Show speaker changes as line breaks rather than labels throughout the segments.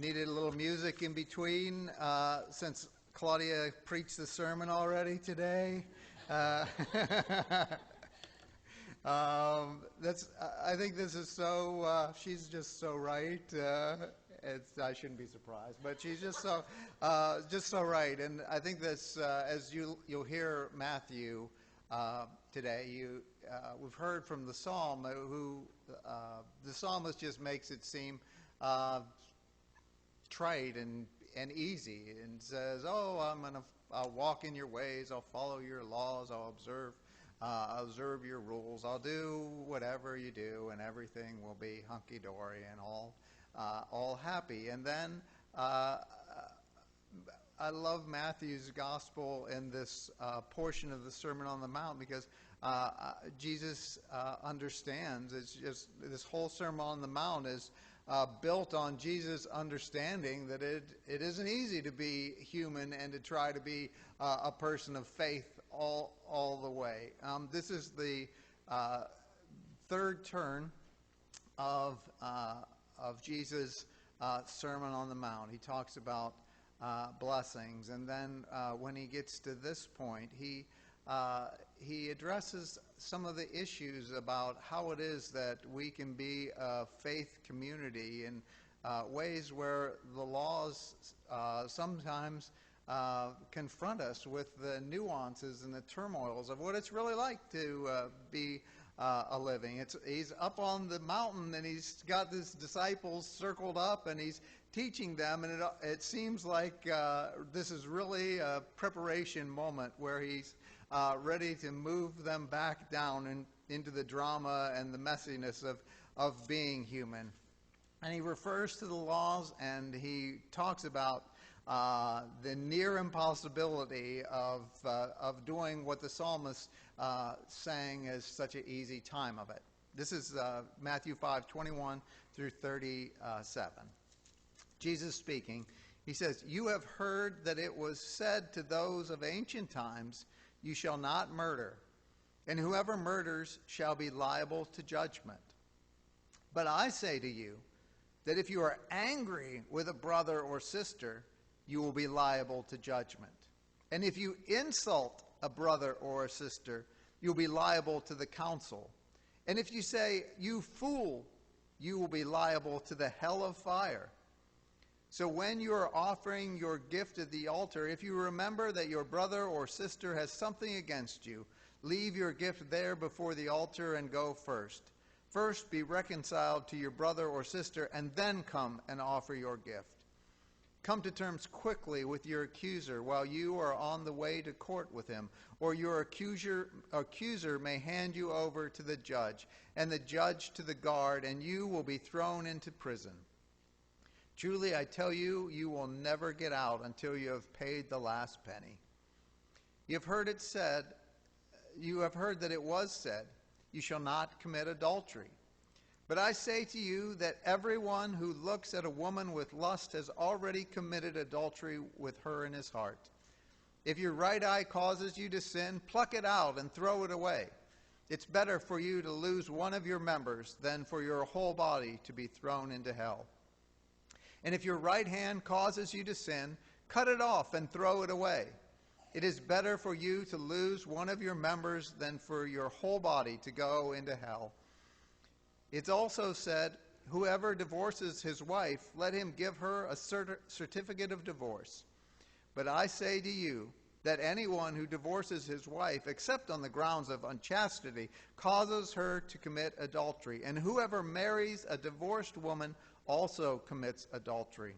Needed a little music in between since Claudia preached the sermon already today. I think this is so, she's just so right. I shouldn't be surprised, but she's just so right. And I think this, as you'll hear Mathew today, we've heard from the psalm who the psalmist just makes it seem trite and easy, and says, "Oh, I'll walk in your ways. I'll follow your laws. I'll observe your rules. I'll do whatever you do, and everything will be hunky dory and all happy." And then I love Matthew's gospel in this portion of the Sermon on the Mount, because Jesus understands. It's just this whole Sermon on the Mount is built on Jesus' understanding that it isn't easy to be human and to try to be a person of faith all the way. This is the third turn of Jesus' Sermon on the Mount. He talks about blessings, and then when he gets to this point, he addresses some of the issues about how it is that we can be a faith community in ways where the laws sometimes confront us with the nuances and the turmoils of what it's really like to be a living. He's up on the mountain, and he's got his disciples circled up, and he's teaching them, and it seems like this is really a preparation moment where he's ready to move them back down into the drama and the messiness of being human. And he refers to the laws, and he talks about the near impossibility of doing what the psalmist sang as such an easy time of it. This is Matthew 5:21 through 37. Jesus speaking, he says, "You have heard that it was said to those of ancient times, 'You shall not murder, and whoever murders shall be liable to judgment.' But I say to you that if you are angry with a brother or sister, you will be liable to judgment. And if you insult a brother or a sister, you'll be liable to the council. And if you say, 'You fool,' you will be liable to the hell of fire. So when you are offering your gift at the altar, if you remember that your brother or sister has something against you, leave your gift there before the altar and go first. First be reconciled to your brother or sister, and then come and offer your gift. Come to terms quickly with your accuser while you are on the way to court with him, or your accuser may hand you over to the judge, and the judge to the guard, and you will be thrown into prison. Truly, I tell you, you will never get out until you have paid the last penny. You have heard that it was said, 'You shall not commit adultery.' But I say to you that everyone who looks at a woman with lust has already committed adultery with her in his heart. If your right eye causes you to sin, pluck it out and throw it away. It's better for you to lose one of your members than for your whole body to be thrown into hell. And if your right hand causes you to sin, cut it off and throw it away. It is better for you to lose one of your members than for your whole body to go into hell. It's also said, 'Whoever divorces his wife, let him give her a certificate of divorce.' But I say to you that anyone who divorces his wife, except on the grounds of unchastity, causes her to commit adultery. And whoever marries a divorced woman also commits adultery.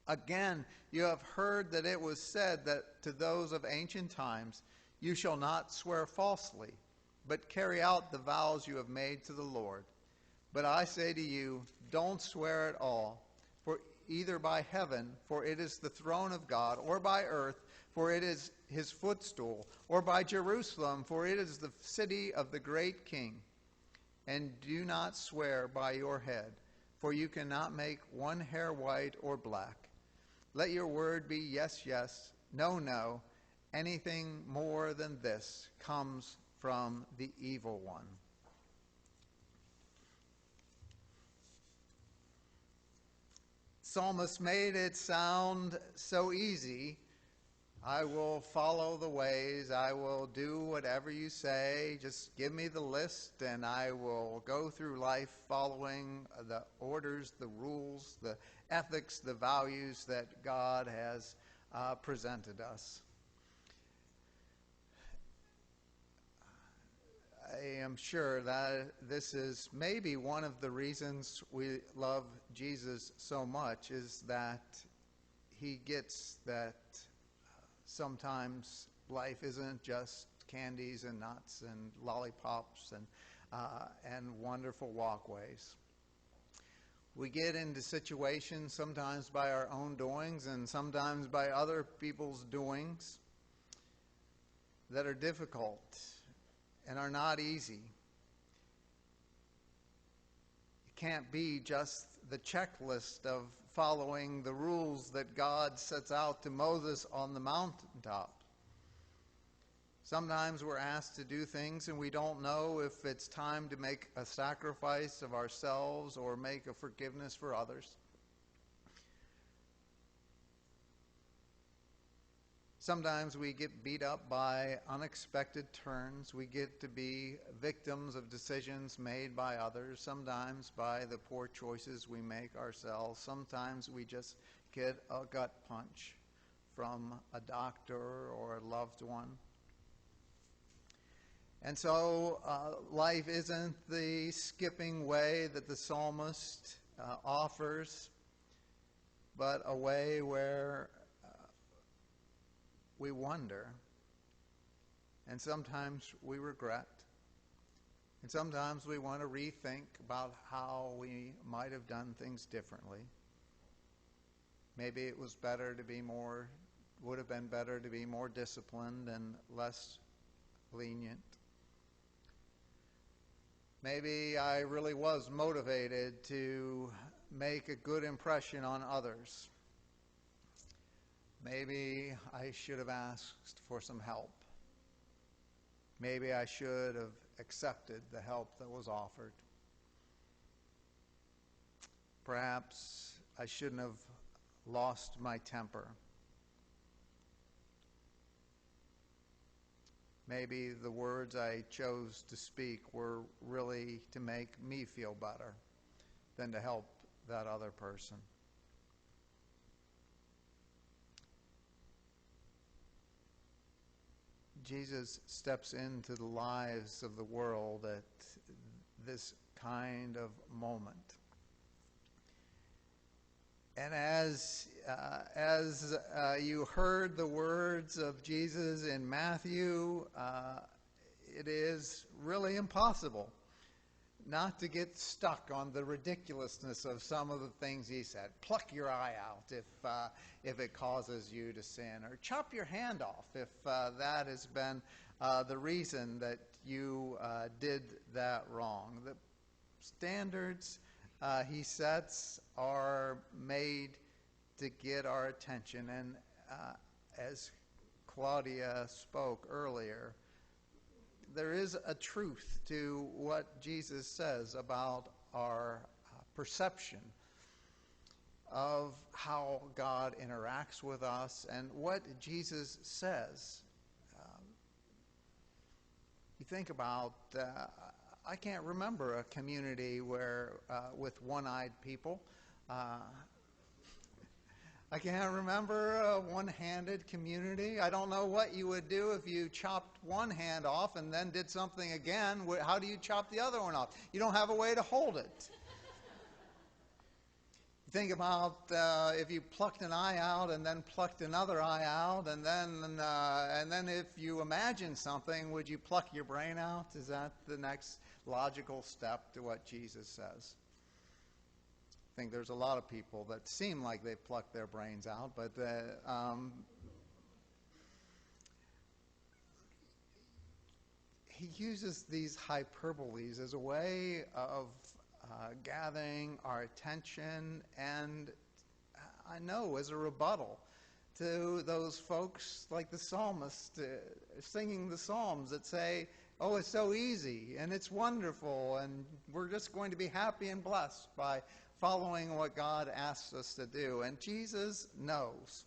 Again, you have heard that it was said that to those of ancient times, 'You shall not swear falsely, but carry out the vows you have made to the Lord.' But I say to you, don't swear at all, for either by heaven, for it is the throne of God, or by earth, for it is his footstool, or by Jerusalem, for it is the city of the great King. And do not swear by your head, for you cannot make one hair white or black. Let your word be yes, yes, no, no. Anything more than this comes from the evil one." psalmist made it sound so easy. I will follow the ways. I will do whatever you say. Just give me the list, and I will go through life following the orders, the rules, the ethics, the values that God has presented us. I am sure that this is maybe one of the reasons we love Jesus so much, is that he gets that sometimes life isn't just candies and nuts and lollipops and wonderful walkways. We get into situations sometimes by our own doings and sometimes by other people's doings that are difficult and are not easy. It can't be just the checklist of following the rules that God sets out to Moses on the mountaintop. Sometimes we're asked to do things and we don't know if it's time to make a sacrifice of ourselves or make a forgiveness for others. Sometimes we get beat up by unexpected turns. We get to be victims of decisions made by others, sometimes by the poor choices we make ourselves. Sometimes we just get a gut punch from a doctor or a loved one. And so life isn't the skipping way that the psalmist offers, but a way where we wonder, and sometimes we regret, and sometimes we want to rethink about how we might have done things differently. Maybe it was better to be more, would have been better to be more disciplined and less lenient. Maybe I really was motivated to make a good impression on others. Maybe I should have asked for some help. Maybe I should have accepted the help that was offered. Perhaps I shouldn't have lost my temper. Maybe the words I chose to speak were really to make me feel better than to help that other person. Jesus steps into the lives of the world at this kind of moment. And as you heard the words of Jesus in Mathew, it is really impossible not to get stuck on the ridiculousness of some of the things he said. Pluck your eye out if it causes you to sin, or chop your hand off if that has been the reason that you did that wrong. The standards he sets are made to get our attention, and as Claudia spoke earlier, there is a truth to what Jesus says about our perception of how God interacts with us and what Jesus says. You think about, I can't remember a community where with one-eyed people. I can't remember a one-handed community. I don't know what you would do if you chopped one hand off and then did something again. How do you chop the other one off? You don't have a way to hold it. Think about if you plucked an eye out and then plucked another eye out, and then if you imagine something, would you pluck your brain out? Is that the next logical step to what Jesus says? I think there's a lot of people that seem like they've plucked their brains out, but he uses these hyperboles as a way of gathering our attention, and I know as a rebuttal to those folks like the psalmist singing the Psalms that say, oh, it's so easy and it's wonderful and we're just going to be happy and blessed by following what God asks us to do. And Jesus knows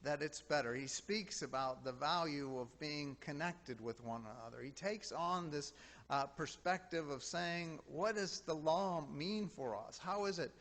that it's better. He speaks about the value of being connected with one another. He takes on this perspective of saying, what does the law mean for us? How is it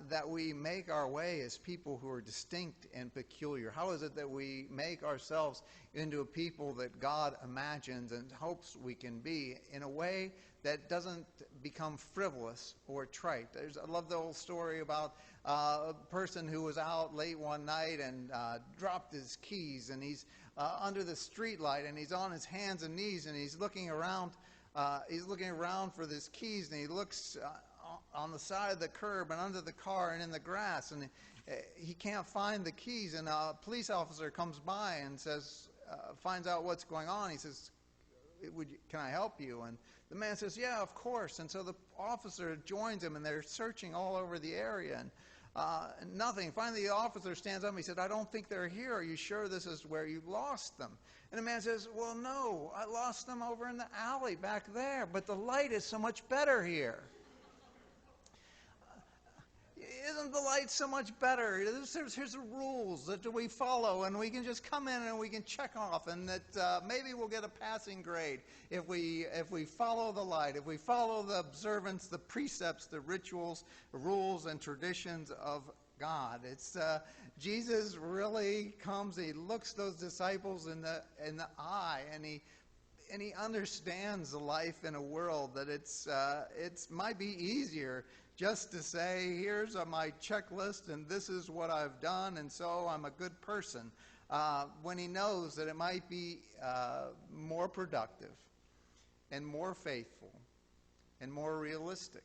that we make our way as people who are distinct and peculiar? How is it that we make ourselves into a people that God imagines and hopes we can be in a way that doesn't become frivolous or trite? I love the old story about a person who was out late one night and dropped his keys, and he's under the street light, and he's on his hands and knees, and he's looking around for his keys, and he looks on the side of the curb and under the car and in the grass, and he can't find the keys. And a police officer comes by and says, finds out what's going on. He says, can I help you? And the man says, yeah, of course. And so the officer joins him, and they're searching all over the area, and nothing. Finally, the officer stands up and he said, I don't think they're here. Are you sure this is where you lost them? And the man says, well, no, I lost them over in the alley back there, but the light is so much better here. Isn't the light so much better? Here's the rules that we follow, and we can just come in and we can check off, and that maybe we'll get a passing grade if we follow the light, if we follow the observance, the precepts, the rituals, the rules, and traditions of God. It's Jesus really comes. He looks those disciples in the eye, and he understands the life in a world that it's might be easier just to say, here's my checklist and this is what I've done, and so I'm a good person, when he knows that it might be more productive and more faithful and more realistic,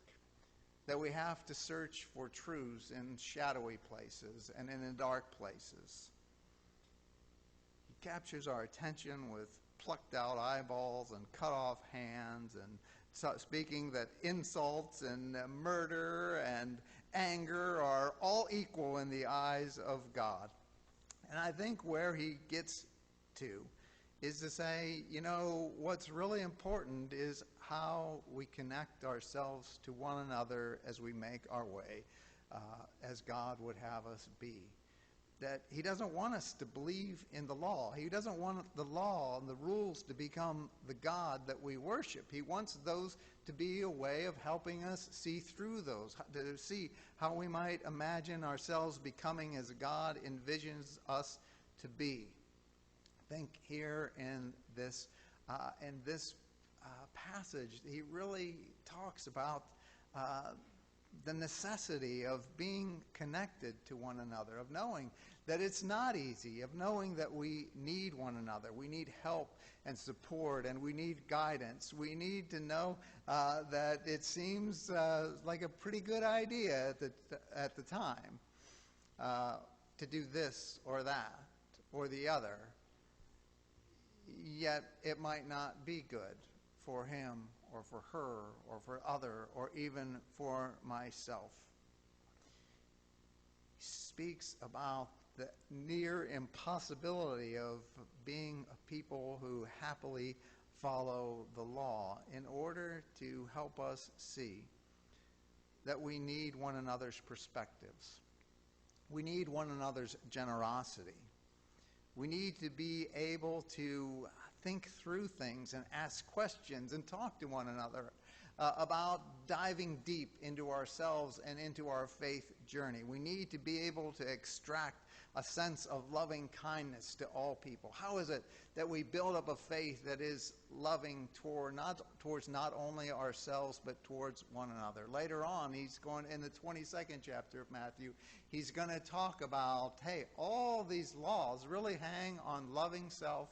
that we have to search for truths in shadowy places and in the dark places. He captures our attention with plucked out eyeballs and cut off hands, and speaking that insults and murder and anger are all equal in the eyes of God. And I think where he gets to is to say, what's really important is how we connect ourselves to one another as we make our way, as God would have us be. That he doesn't want us to believe in the law. He doesn't want the law and the rules to become the God that we worship. He wants those to be a way of helping us see through those, to see how we might imagine ourselves becoming as God envisions us to be. I think here in this passage, he really talks about the necessity of being connected to one another, of knowing that it's not easy, of knowing that we need one another. We need help and support, and we need guidance. We need to know that it seems like a pretty good idea at the time to do this or that or the other, yet it might not be good for him or for her or for other or even for myself. He speaks about the near impossibility of being a people who happily follow the law in order to help us see that we need one another's perspectives. We need one another's generosity. We need to be able to think through things and ask questions and talk to one another about diving deep into ourselves and into our faith journey. We need to be able to extract a sense of loving kindness to all people. How is it that we build up a faith that is loving towards not only ourselves but towards one another? Later on, he's going in the 22nd chapter of Matthew, he's going to talk about, hey, all these laws really hang on loving self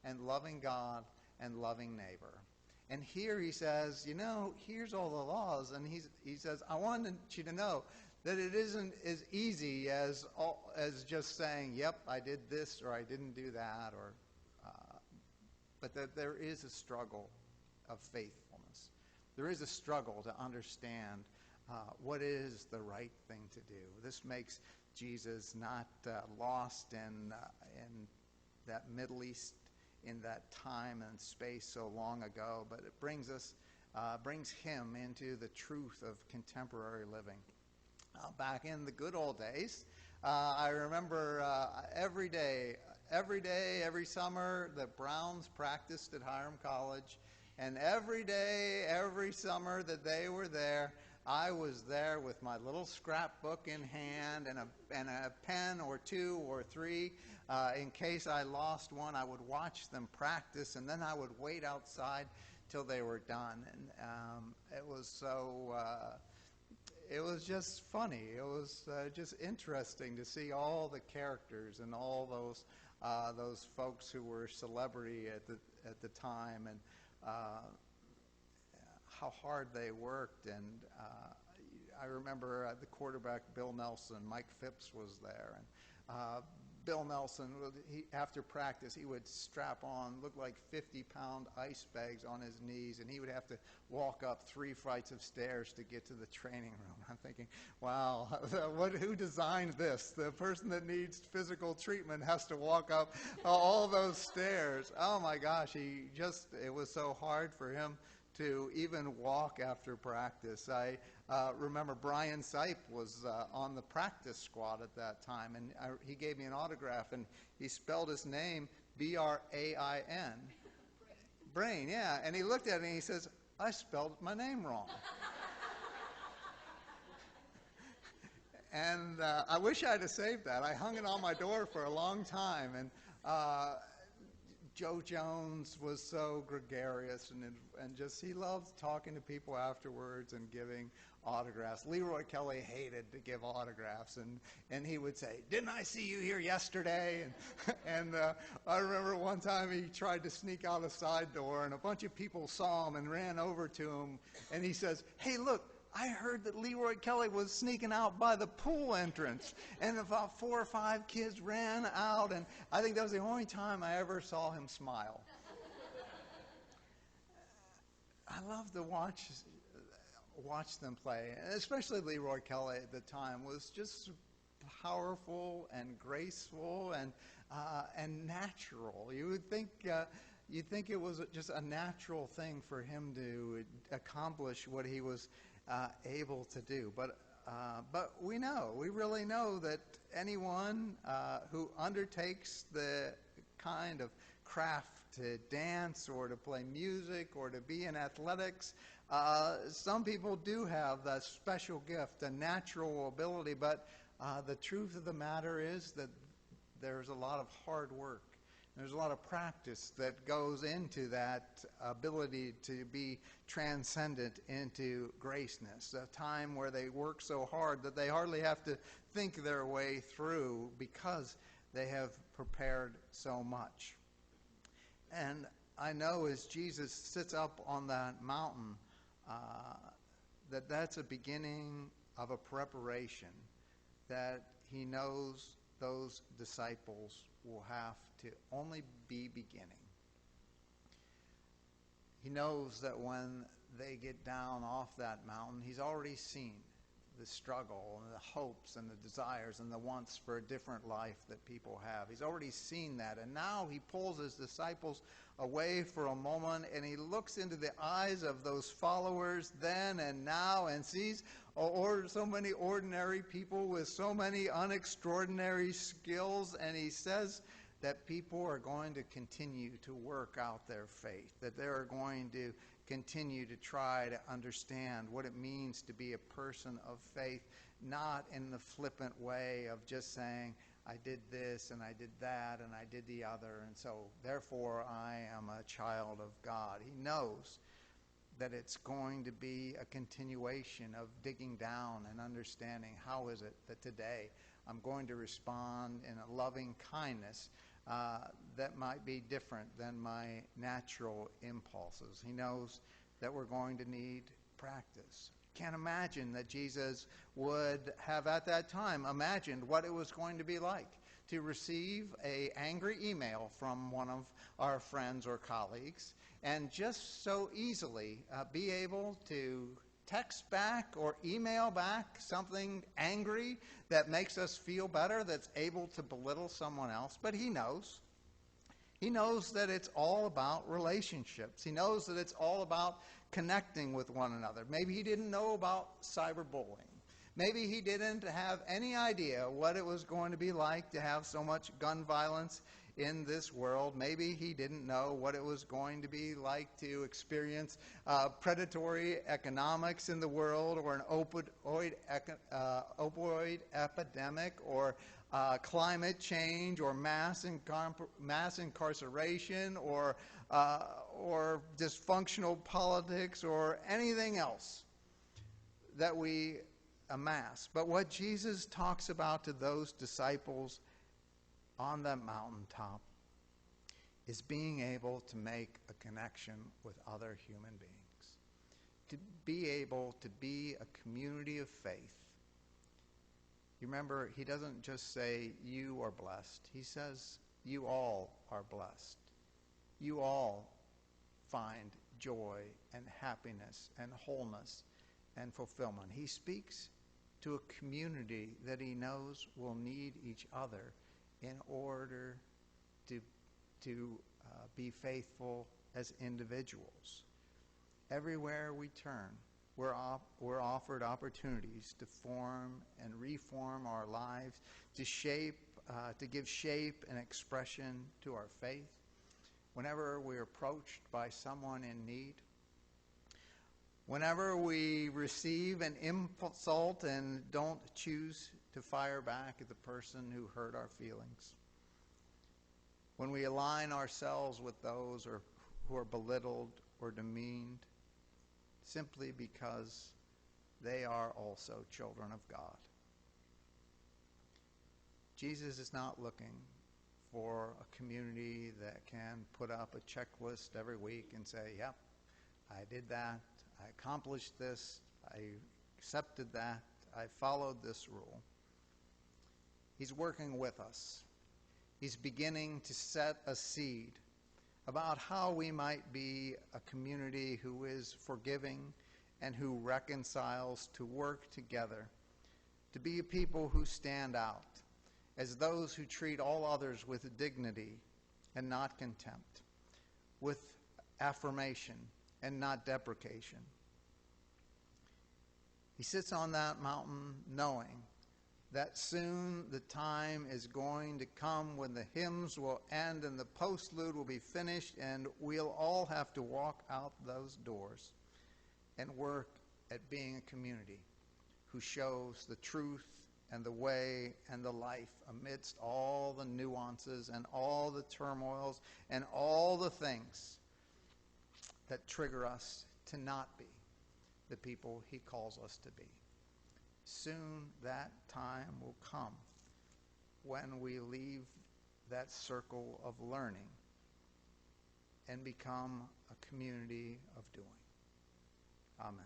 and loving God and loving neighbor. And here he says, here's all the laws. And he says, I wanted you to know that it isn't as easy as just saying, yep, I did this or I didn't do that, but that there is a struggle of faithfulness. There is a struggle to understand what is the right thing to do. This makes Jesus not lost in that Middle East in that time and space so long ago, but it brings him into the truth of contemporary living. Back in the good old days, I remember every day, every summer, the Browns practiced at Hiram College, and every day, every summer that they were there, I was there with my little scrapbook in hand and a pen or two or three. In case I lost one, I would watch them practice, and then I would wait outside till they were done. And it was just funny. It was just interesting to see all the characters and all those folks who were celebrity at the time, and how hard they worked. And I remember the quarterback, Bill Nelson. Mike Phipps was there, and Bill Nelson, after practice, he would strap on, looked like 50-pound ice bags on his knees, and he would have to walk up 3 flights of stairs to get to the training room. I'm thinking, wow, who designed this? The person that needs physical treatment has to walk up all those stairs. Oh my gosh, it was so hard for him to even walk after practice. I remember Brian Sipe was on the practice squad at that time, and he gave me an autograph, and he spelled his name B-R-A-I-N. Brain, yeah. And he looked at it and he says, I spelled my name wrong. And I wish I'd have saved that. I hung it on my door for a long time, and Joe Jones was so gregarious and just, he loved talking to people afterwards and giving autographs. Leroy Kelly hated to give autographs, and he would say, didn't I see you here yesterday? And I remember one time he tried to sneak out a side door, and a bunch of people saw him and ran over to him, and he says, hey, look, I heard that Leroy Kelly was sneaking out by the pool entrance, and about 4 or 5 kids ran out, and I think that was the only time I ever saw him smile. I love to watch them play, especially Leroy Kelly at the time was just powerful and graceful and natural. You'd think it was just a natural thing for him to accomplish what he was able to do. But we really know that anyone who undertakes the kind of craft to dance or to play music or to be in athletics, some people do have that special gift, a natural ability, but the truth of the matter is that there's a lot of hard work. There's a lot of practice that goes into that ability to be transcendent into graceness, a time where they work so hard that they hardly have to think their way through because they have prepared so much. And I know as Jesus sits up on that mountain, that's a beginning of a preparation that he knows those disciples will have to only be beginning. He knows that when they get down off that mountain, he's already seen the struggle and the hopes and the desires and the wants for a different life that people have. He's already seen that, and now he pulls his disciples away for a moment, and he looks into the eyes of those followers then and now and sees so many ordinary people with so many unextraordinary skills, and he says that people are going to continue to work out their faith, that they're going to continue to try to understand what it means to be a person of faith, not in the flippant way of just saying, I did this and I did that and I did the other, and so therefore I am a child of God. He knows that it's going to be a continuation of digging down and understanding how is it that today I'm going to respond in a loving kindness that might be different than my natural impulses. He knows that we're going to need practice. Can't imagine that Jesus would have at that time imagined what it was going to be like to receive an angry email from one of our friends or colleagues and just so easily be able to text back or email back something angry that makes us feel better, that's able to belittle someone else. But he knows. He knows that it's all about relationships. He knows that it's all about connecting with one another. Maybe he didn't know about cyberbullying. Maybe he didn't have any idea what it was going to be like to have so much gun violence in this world. Maybe he didn't know what it was going to be like to experience predatory economics in the world, or an opioid epidemic, or climate change, or mass incarceration, or dysfunctional politics, or anything else that we amass. But what Jesus talks about to those disciples on that mountaintop is being able to make a connection with other human beings, to be able to be a community of faith. You remember, he doesn't just say you are blessed. He says you all are blessed. You all find joy and happiness and wholeness and fulfillment. He speaks to a community that he knows will need each other in order to be faithful as individuals. Everywhere we turn, we're offered opportunities to form and reform our lives, to give shape and expression to our faith. Whenever we're approached by someone in need, whenever we receive an insult and don't choose to fire back at the person who hurt our feelings, when we align ourselves with those who are belittled or demeaned simply because they are also children of God. Jesus is not looking for a community that can put up a checklist every week and say, yep, I did that, I accomplished this, I accepted that, I followed this rule. He's working with us. He's beginning to set a seed about how we might be a community who is forgiving and who reconciles, to work together, to be a people who stand out as those who treat all others with dignity and not contempt, with affirmation and not deprecation. He sits on that mountain knowing that soon the time is going to come when the hymns will end and the postlude will be finished, and we'll all have to walk out those doors and work at being a community who shows the truth and the way and the life amidst all the nuances and all the turmoils and all the things that trigger us to not be the people he calls us to be. Soon that time will come when we leave that circle of learning and become a community of doing. Amen.